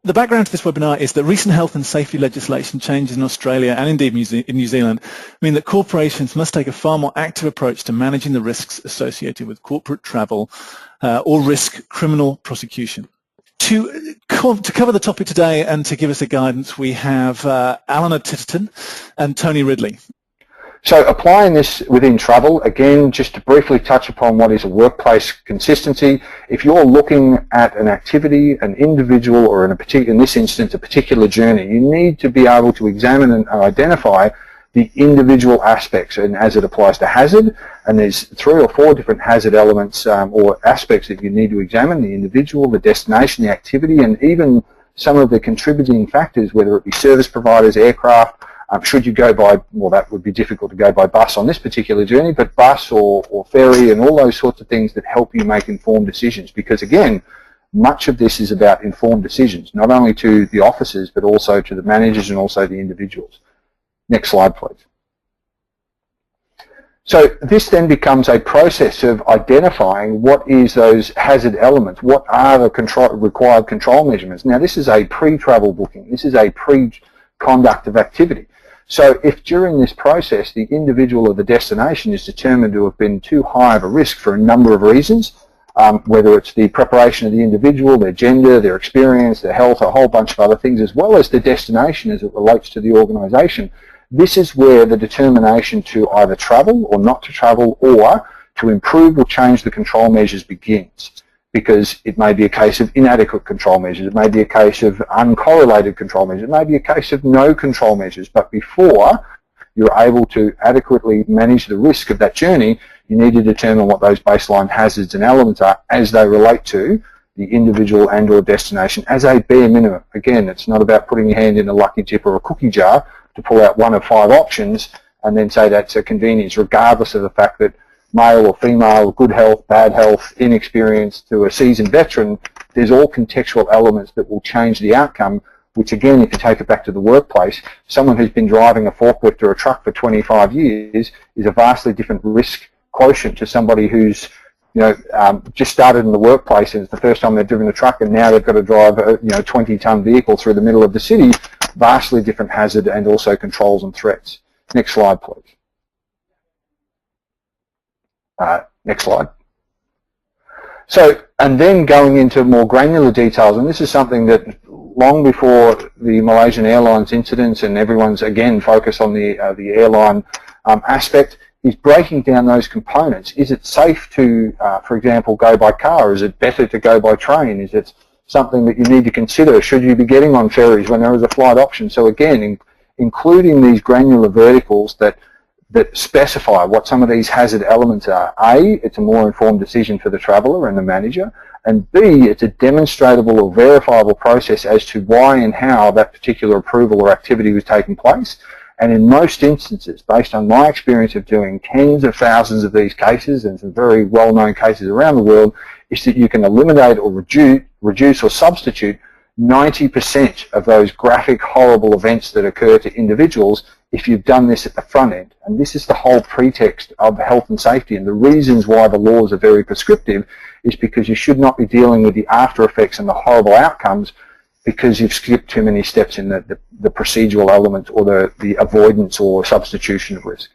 The background to this webinar is that recent health and safety legislation changes in Australia and indeed in New Zealand mean that corporations must take a far more active approach to managing the risks associated with corporate travel or risk criminal prosecution. To cover the topic today and to give us a guidance, we have Alana Titterton and Tony Ridley. So applying this within travel, again, just to briefly touch upon what is a workplace consistency, if you're looking at an activity, an individual, or in this instance, a particular journey, you need to be able to examine and identify the individual aspects, and as it applies to hazard, and there's 3 or 4 different hazard elements or aspects that you need to examine: the individual, the destination, the activity, and even some of the contributing factors, whether it be service providers, aircraft. Should you go by, well, that would be difficult to go by bus on this particular journey, but bus or ferry and all those sorts of things that help you make informed decisions. Because again, much of this is about informed decisions, not only to the officers, but also to the managers and also the individuals. Next slide, please. So this then becomes a process of identifying what is those hazard elements, what are the required control measurements. Now, this is a pre-travel booking. This is a pre-conduct of activity. So if during this process the individual or the destination is determined to have been too high of a risk for a number of reasons, whether it's the preparation of the individual, their gender, their experience, their health, a whole bunch of other things, as well as the destination as it relates to the organisation, this is where the determination to either travel or not to travel or to improve or change the control measures begins. Because it may be a case of inadequate control measures, it may be a case of uncorrelated control measures, it may be a case of no control measures. But before you're able to adequately manage the risk of that journey, you need to determine what those baseline hazards and elements are as they relate to the individual and or destination as a bare minimum. Again, it's not about putting your hand in a lucky dip or a cookie jar to pull out 1 of 5 options and then say that's a convenience, regardless of the fact that male or female, good health, bad health, inexperience to a seasoned veteran, there's all contextual elements that will change the outcome, which again, if you take it back to the workplace, someone who's been driving a forklift or a truck for 25 years is a vastly different risk quotient to somebody who's just started in the workplace and it's the first time they've driven a truck and now they've got to drive a 20-ton vehicle through the middle of the city. Vastly different hazard and also controls and threats. Next slide, please. Next slide. So, and then going into more granular details, and this is something that long before the Malaysian Airlines incidents, and everyone's again focused on the airline aspect, is breaking down those components. Is it safe to, for example, go by car? Is it better to go by train? Is it something that you need to consider? Should you be getting on ferries when there is a flight option? So again, including these granular verticals that specify what some of these hazard elements are. A, it's a more informed decision for the traveller and the manager, and B, it's a demonstrable or verifiable process as to why and how that particular approval or activity was taking place. And in most instances, based on my experience of doing tens of thousands of these cases and some very well-known cases around the world, is that you can eliminate or reduce or substitute 90% of those graphic, horrible events that occur to individuals if you've done this at the front end. And this is the whole pretext of health and safety, and the reasons why the laws are very prescriptive is because you should not be dealing with the after effects and the horrible outcomes because you've skipped too many steps in the procedural element or the avoidance or substitution of risk.